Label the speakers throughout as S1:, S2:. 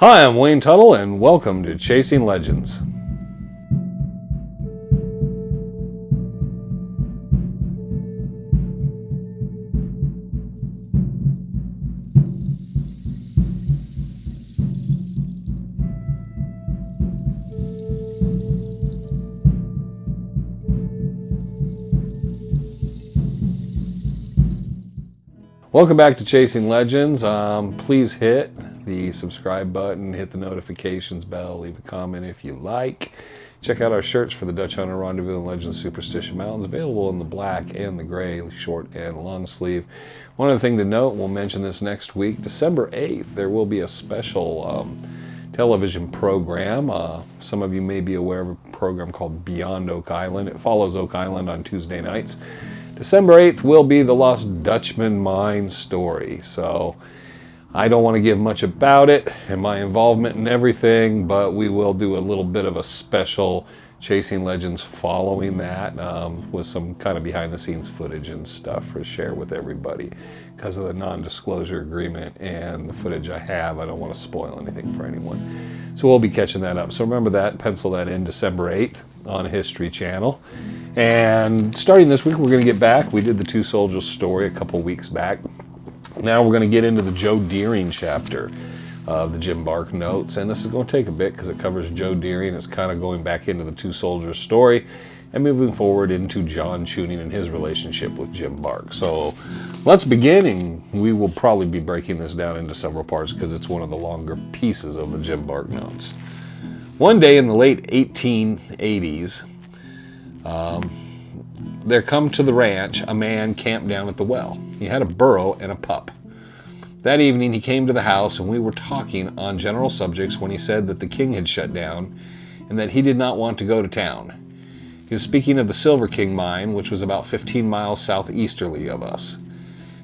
S1: Hi, I'm Wayne Tuttle, and welcome to Chasing Legends. Welcome back to Chasing Legends. Please hit the subscribe button, hit the notifications bell, leave a comment if you like. Check out our shirts for the Dutch Hunter Rendezvous and Legends Superstition Mountains, available in the black and the gray, short and long sleeve. One other thing to note, we'll mention this next week, December 8th, there will be a special television program. Some of you may be aware of a program called Beyond Oak Island. It follows Oak Island on Tuesday nights. December 8th will be the Lost Dutchman Mine story. So I don't want to give much about it and my involvement in everything, but we will do a little bit of a special Chasing Legends following that with some kind of behind the scenes footage and stuff for share with everybody. Because of the non-disclosure agreement and the footage I have, I don't want to spoil anything for anyone. So we'll be catching that up. So remember that, pencil that in, December 8th on History Channel. And starting this week, we're going to get back. We did the Two Soldiers story a couple weeks back. Now we're going to get into the Joe Deering chapter of the Jim Bark notes. And this is going to take a bit because it covers Joe Deering. It's kind of going back into the Two Soldiers story and moving forward into John Chunning and his relationship with Jim Bark. So let's begin, and we will probably be breaking this down into several parts because it's one of the longer pieces of the Jim Bark notes. One day in the late 1880s, there come to the ranch a man camped down at the well. He had a burro and a pup. That evening he came to the house and we were talking on general subjects when he said that the king had shut down and that he did not want to go to town. He was speaking of the Silver King mine, which was about 15 miles southeasterly of us.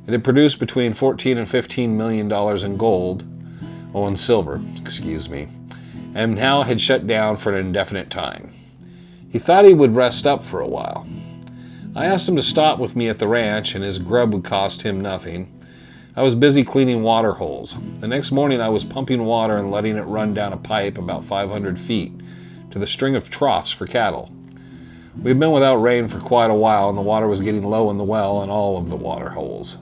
S1: It had produced between $14 and $15 million in gold, in silver, and now had shut down for an indefinite time. He thought he would rest up for a while. I asked him to stop with me at the ranch, and his grub would cost him nothing. I was busy cleaning water holes. The next morning I was pumping water and letting it run down a pipe about 500 feet to the string of troughs for cattle. We had been without rain for quite a while, and the water was getting low in the well and all of the water holes.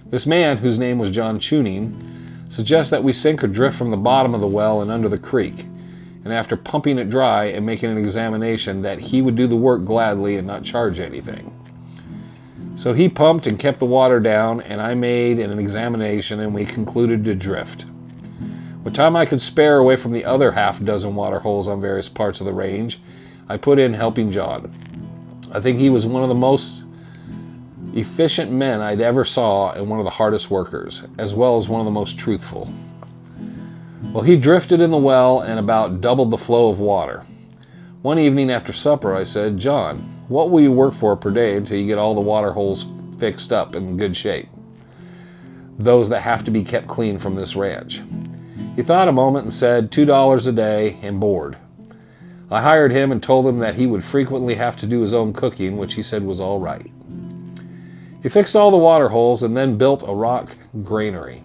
S1: This man, whose name was John Chunning, suggests that we sink or drift from the bottom of the well and under the creek, and after pumping it dry and making an examination, that he would do the work gladly and not charge anything. So he pumped and kept the water down, and I made an examination, and we concluded to drift. What time I could spare away from the other half-dozen water holes on various parts of the range, I put in helping John. I think he was one of the most efficient men I'd ever saw and one of the hardest workers, as well as one of the most truthful. Well, he drifted in the well and about doubled the flow of water. One evening after supper, I said, "John, what will you work for per day until you get all the water holes fixed up in good shape? Those that have to be kept clean from this ranch." He thought a moment and said, $2 a day and board. I hired him and told him that he would frequently have to do his own cooking, which he said was all right. He fixed all the water holes and then built a rock granary,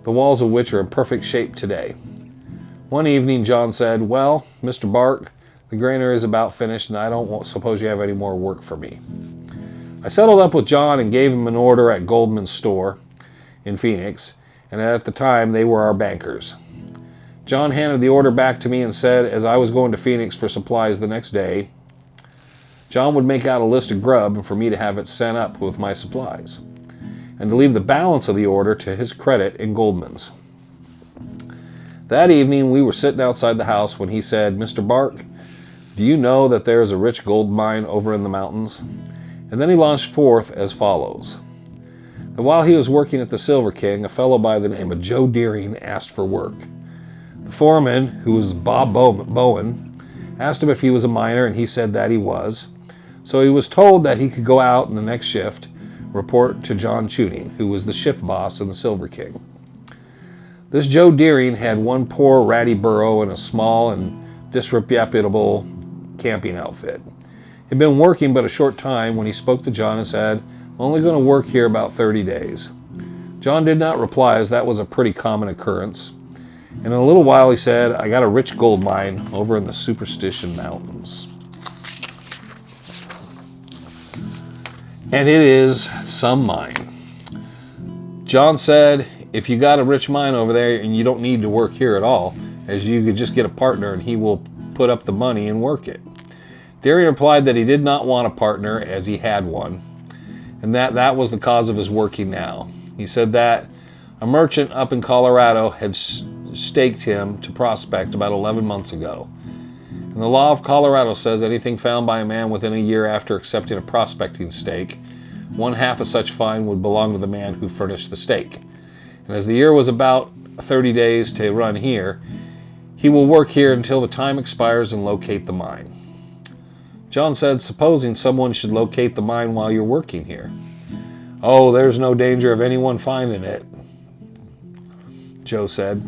S1: the walls of which are in perfect shape today. One evening John said, "Well, Mr. Bark, the granary is about finished and I don't suppose you have any more work for me." I settled up with John and gave him an order at Goldman's store in Phoenix, and at the time they were our bankers. John handed the order back to me and said, as I was going to Phoenix for supplies the next day, John would make out a list of grub and for me to have it sent up with my supplies, and to leave the balance of the order to his credit in Goldman's. That evening we were sitting outside the house when he said, "Mr. Bark, do you know that there is a rich gold mine over in the mountains?" And then he launched forth as follows. That while he was working at the Silver King, a fellow by the name of Joe Deering asked for work. The foreman, who was Bob Bowen, asked him if he was a miner, and he said that he was. So he was told that he could go out in the next shift, report to John Chunning, who was the shift boss in the Silver King. This Joe Deering had one poor ratty burro and a small and disreputable camping outfit. He'd been working but a short time when he spoke to John and said, "I'm only going to work here about 30 days. John did not reply, as that was a pretty common occurrence, And in a little while he said, I got a rich gold mine over in the Superstition Mountains. And it is some mine. John said, if you got a rich mine over there and you don't need to work here at all, as you could just get a partner and he will put up the money and work it. Deering replied that he did not want a partner as he had one, and that was the cause of his working now. He said that a merchant up in Colorado had staked him to prospect about 11 months ago. And the law of Colorado says anything found by a man within a year after accepting a prospecting stake, 1/2 of such fine would belong to the man who furnished the stake. And as the year was about 30 days to run here, he will work here until the time expires and locate the mine. John said, supposing someone should locate the mine while you're working here. Oh, there's no danger of anyone finding it, Joe said.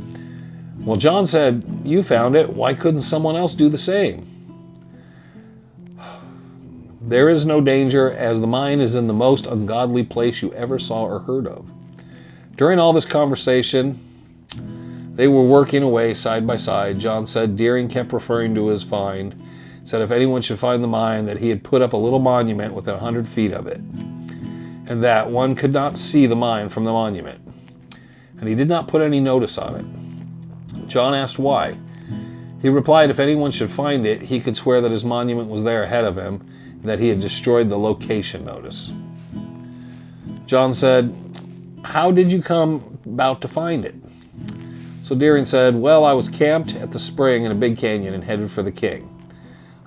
S1: Well, John said, you found it. Why couldn't someone else do the same? There is no danger, as the mine is in the most ungodly place you ever saw or heard of. During all this conversation, they were working away side by side. John said Deering kept referring to his find, said if anyone should find the mine, that he had put up a little monument within 100 feet of it, and that one could not see the mine from the monument. And he did not put any notice on it. John asked why. He replied if anyone should find it, he could swear that his monument was there ahead of him, and that he had destroyed the location notice. John said, how did you come about to find it? So Deering said, well, I was camped at the spring in a big canyon and headed for the king.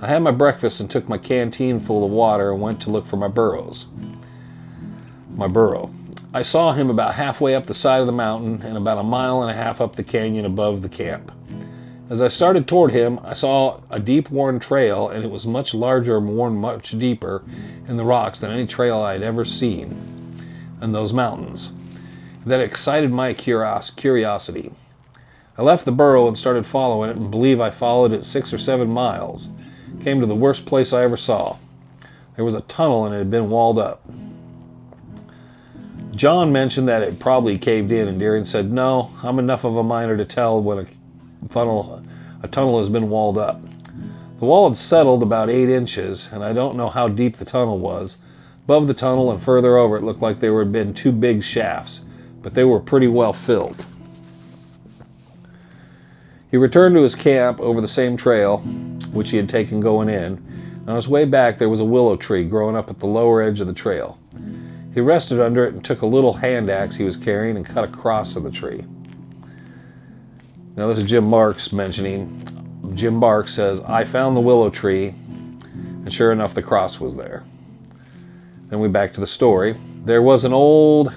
S1: I had my breakfast and took my canteen full of water and went to look for my burro. I saw him about halfway up the side of the mountain and about 1.5 miles up the canyon above the camp. As I started toward him, I saw a deep worn trail, and it was much larger and worn much deeper in the rocks than any trail I had ever seen in those mountains. That excited my curiosity. I left the burro and started following it, and believe I followed it 6 or 7 miles. Came to the worst place I ever saw. There was a tunnel and it had been walled up. John mentioned that it probably caved in, and Deering said, no, I'm enough of a miner to tell when a tunnel has been walled up. The wall had settled about 8 inches, and I don't know how deep the tunnel was. Above the tunnel and further over, it looked like there had been 2 big shafts, but they were pretty well filled. He returned to his camp over the same trail, which he had taken going in, and on his way back there was a willow tree growing up at the lower edge of the trail. He rested under it and took a little hand axe he was carrying and cut a cross in the tree. Now this is Jim Marks mentioning. Jim Marks says, I found the willow tree, and sure enough the cross was there. Then we back to the story. There was an old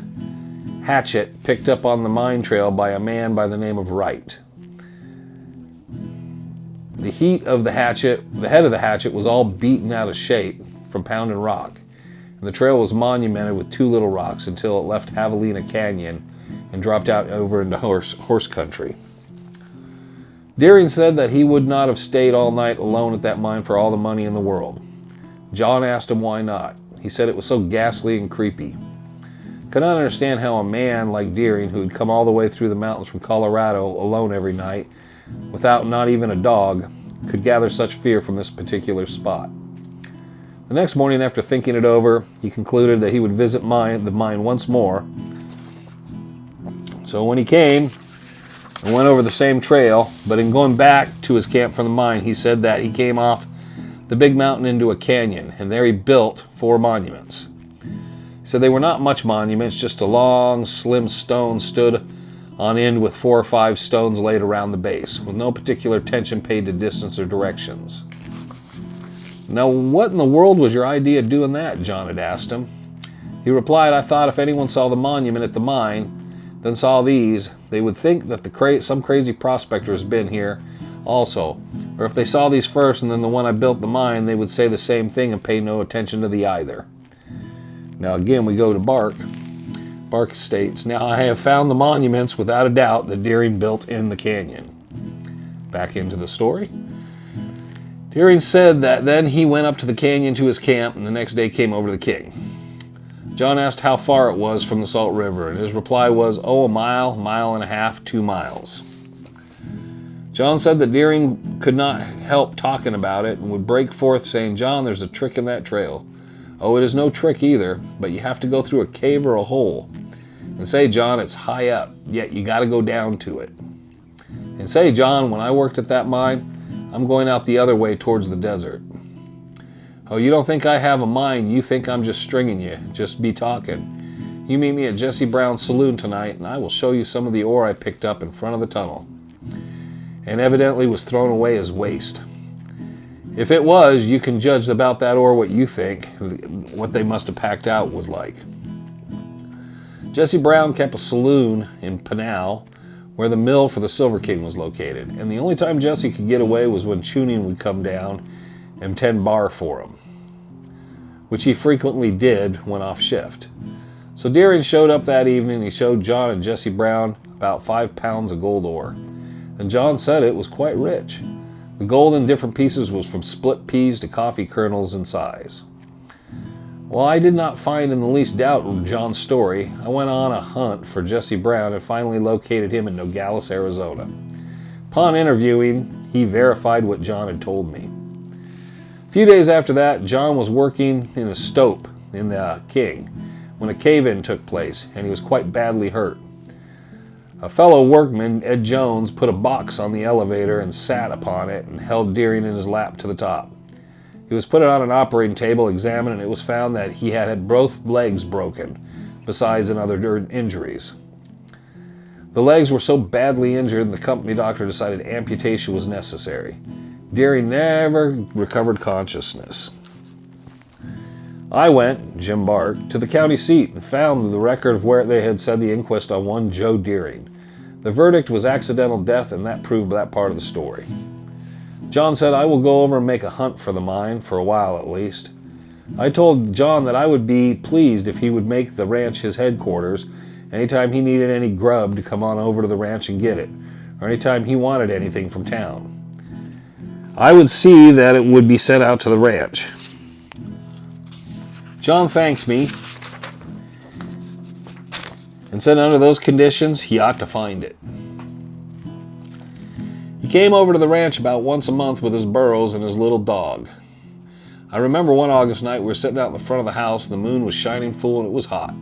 S1: hatchet picked up on the mine trail by a man by the name of Wright. The head of the hatchet was all beaten out of shape from pounding rock. And the trail was monumented with 2 little rocks until it left Javelina Canyon and dropped out over into horse country. Deering said that he would not have stayed all night alone at that mine for all the money in the world. John asked him why not. He said it was so ghastly and creepy. Could not understand how a man like Deering, who had come all the way through the mountains from Colorado alone every night, without not even a dog, could gather such fear from this particular spot. The next morning, after thinking it over, he concluded that he would visit the mine once more. So when he came and went over the same trail, but in going back to his camp from the mine, he said that he came off the big mountain into a canyon, and there he built 4 monuments. He said they were not much monuments, just a long, slim stone stood on end with 4 or 5 stones laid around the base, with no particular attention paid to distance or directions. Now, what in the world was your idea of doing that? John had asked him. He replied, I thought if anyone saw the monument at the mine, then saw these, they would think that some crazy prospector has been here also. Or if they saw these first and then the one I built the mine, they would say the same thing and pay no attention to the either. Now again, we go to Bark. Bark states, now I have found the monuments without a doubt that Deering built in the canyon. Back into the story. Deering said that then he went up to the canyon to his camp and the next day came over to the king. John asked how far it was from the Salt River, and his reply was, 1.5 miles, 1.5 miles, 2 miles. John said that Deering could not help talking about it and would break forth saying, "John, there's a trick in that trail. Oh, it is no trick either, but you have to go through a cave or a hole. And say, John, it's high up, yet you got to go down to it. And say, John, when I worked at that mine, I'm going out the other way towards the desert. Oh, you don't think I have a mind, you think I'm just stringing you, just be talking. You meet me at Jesse Brown's saloon tonight, and I will show you some of the ore I picked up in front of the tunnel." And evidently was thrown away as waste. If it was, you can judge about that ore what you think, what they must have packed out was like. Jesse Brown kept a saloon in Pinal, where the mill for the Silver King was located, and the only time Jesse could get away was when Chunning would come down and tend bar for him, which he frequently did when off shift. So Deering showed up that evening, and he showed John and Jesse Brown about 5 pounds of gold ore. And John said it was quite rich. The gold in different pieces was from split peas to coffee kernels in size. Well, I did not find in the least doubt John's story. I went on a hunt for Jesse Brown and finally located him in Nogales, Arizona. Upon interviewing, he verified what John had told me. A few days after that, John was working in a stope in the King when a cave-in took place, and he was quite badly hurt. A fellow workman, Ed Jones, put a box on the elevator and sat upon it and held Deering in his lap to the top. He was put on an operating table, examined, and it was found that he had both legs broken, besides other injuries. The legs were so badly injured, the company doctor decided amputation was necessary. Deering never recovered consciousness. I went, Jim Bark, to the county seat and found the record of where they had said the inquest on one Joe Deering. The verdict was accidental death, and that proved that part of the story. John said, "I will go over and make a hunt for the mine, for a while at least." I told John that I would be pleased if he would make the ranch his headquarters. Anytime he needed any grub to come on over to the ranch and get it, or anytime he wanted anything from town, I would see that it would be sent out to the ranch. John thanked me and said under those conditions he ought to find it. He came over to the ranch about once a month with his burros and his little dog. I remember one August night we were sitting out in the front of the house, and the moon was shining full and it was hot.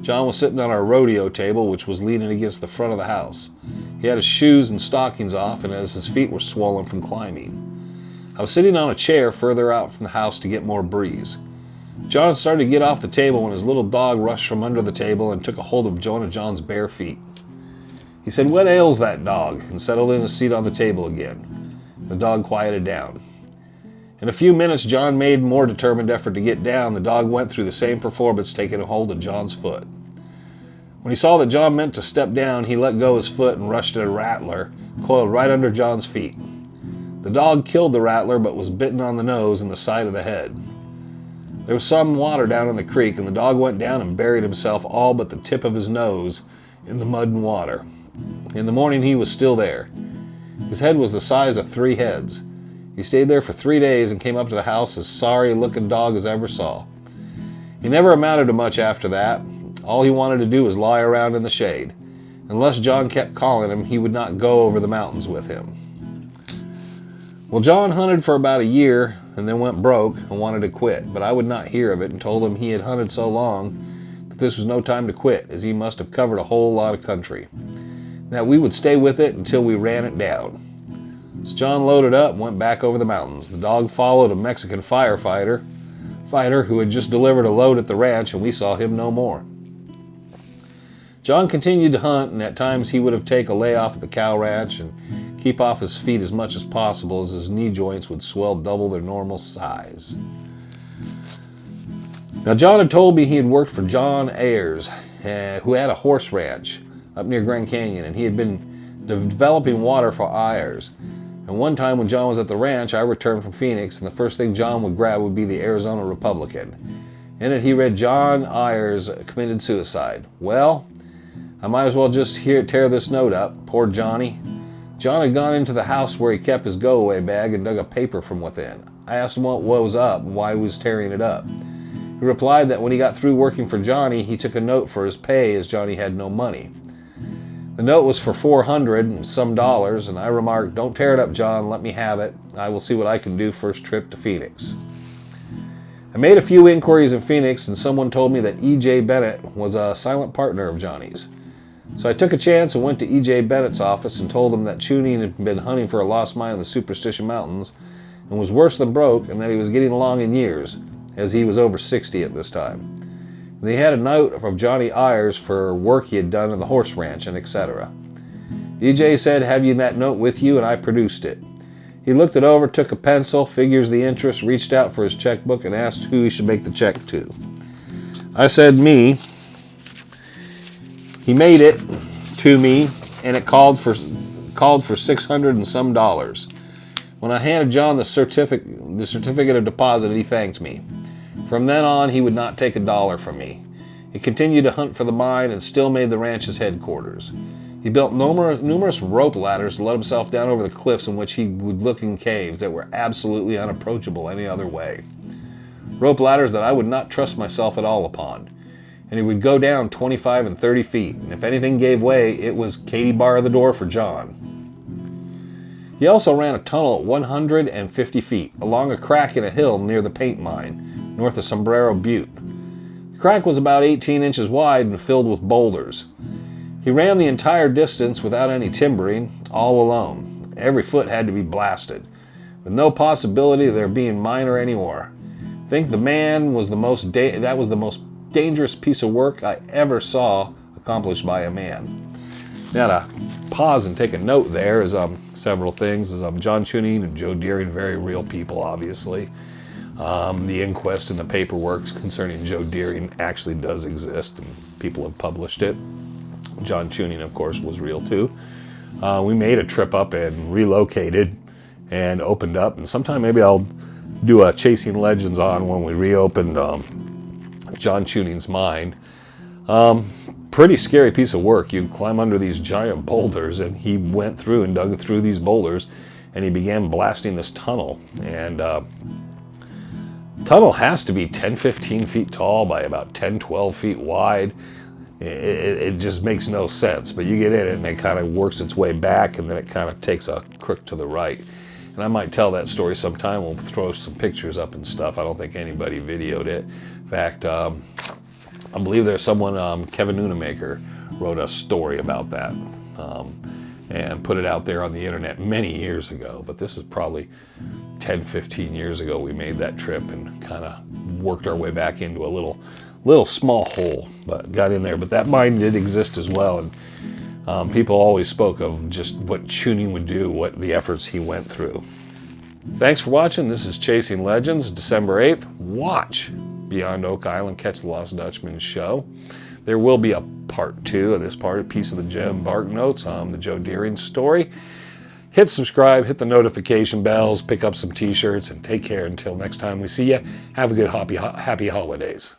S1: John was sitting on our rodeo table, which was leaning against the front of the house. He had his shoes and stockings off, and as his feet were swollen from climbing. I was sitting on a chair further out from the house to get more breeze. John had started to get off the table when his little dog rushed from under the table and took a hold of John's bare feet. He said, "What ails that dog?" and settled in his seat on the table again. The dog quieted down. In a few minutes, John made a more determined effort to get down. The dog went through the same performance, taking a hold of John's foot. When he saw that John meant to step down, he let go his foot and rushed at a rattler, coiled right under John's feet. The dog killed the rattler, but was bitten on the nose and the side of the head. There was some water down in the creek, and the dog went down and buried himself all but the tip of his nose in the mud and water. In the morning, he was still there. His head was the size of 3 heads. He stayed there for 3 days and came up to the house as sorry-looking dog as I ever saw. He never amounted to much after that. All he wanted to do was lie around in the shade. Unless John kept calling him, he would not go over the mountains with him. Well, John hunted for about a year and then went broke and wanted to quit, but I would not hear of it and told him he had hunted so long that this was no time to quit, as he must have covered a whole lot of country, and that we would stay with it until we ran it down. So John loaded up and went back over the mountains. The dog followed a Mexican fighter who had just delivered a load at the ranch, and we saw him no more. John continued to hunt, and at times he would have taken a layoff at the cow ranch and keep off his feet as much as possible, as his knee joints would swell double their normal size. Now, John had told me he had worked for John Ayers, who had a horse ranch up near Grand Canyon, and he had been developing water for Ayers. And one time when John was at the ranch, I returned from Phoenix, and the first thing John would grab would be the Arizona Republican. In it, he read John Ayers committed suicide. Well, I might as well just tear this note up. Poor Johnny. John had gone into the house where he kept his go-away bag and dug a paper from within. I asked him what was up and why he was tearing it up. He replied that when he got through working for Johnny, he took a note for his pay, as Johnny had no money. The note was for $400 and some dollars, and I remarked, "Don't tear it up, John. Let me have it. I will see what I can do first trip to Phoenix." I made a few inquiries in Phoenix, and someone told me that E.J. Bennett was a silent partner of Johnny's. So I took a chance and went to E.J. Bennett's office and told him that Chunning had been hunting for a lost mine in the Superstition Mountains and was worse than broke, and that he was getting along in years, as he was over 60 at this time. And he had a note from Johnny Ayers for work he had done in the horse ranch and etc. E.J. said, "Have you that note with you?" And I produced it. He looked it over, took a pencil, figures the interest, reached out for his checkbook, and asked who he should make the check to. I said, "Me." He made it to me, and it called for $600 and some dollars. When I handed John the certificate of deposit, he thanked me. From then on, he would not take a dollar from me. He continued to hunt for the mine and still made the ranch his headquarters. He built numerous rope ladders to let himself down over the cliffs in which he would look in caves that were absolutely unapproachable any other way. Rope ladders that I would not trust myself at all upon. And he would go down 25 and 30 feet, and if anything gave way, it was Katie bar the door for John. He also ran a tunnel at 150 feet, along a crack in a hill near the paint mine, north of Sombrero Butte. The crack was about 18 inches wide and filled with boulders. He ran the entire distance without any timbering, all alone. Every foot had to be blasted, with no possibility of there being miner anymore. I think the man was the most dangerous piece of work I ever saw accomplished by a man. Now to pause and take a note there is several things. John Chunning and Joe Deering, very real people, obviously. The inquest and the paperwork concerning Joe Deering actually does exist, and people have published it. John Chunning, of course, was real too. We made a trip up and relocated and opened up, and sometime maybe I'll do a Chasing Legends on when we reopened John Chunning's mine. Pretty scary piece of work. You climb under these giant boulders, and he went through and dug through these boulders, and he began blasting this tunnel. And tunnel has to be 10-15 feet tall by about 10-12 feet wide. It just makes no sense, but you get in it and it kind of works its way back, and then it kind of takes a crook to the right. And I might tell that story sometime. We'll throw some pictures up and stuff. I don't think anybody videoed it. In fact, I believe there's someone, Kevin Noonamaker, wrote a story about that and put it out there on the internet many years ago. But this is probably 10-15 years ago we made that trip and kind of worked our way back into a little small hole, but got in there. But that mine did exist as well, and people always spoke of just what Chunning would do, what the efforts he went through. Thanks for watching. This is Chasing Legends, December 8th. Watch Beyond Oak Island, Catch the Lost Dutchman show. There will be a part 2 of this part, a piece of the Gem Bark Notes on the Joe Deering story. Hit subscribe, hit the notification bells, pick up some t-shirts, and take care until next time we see you. Have a good happy holidays.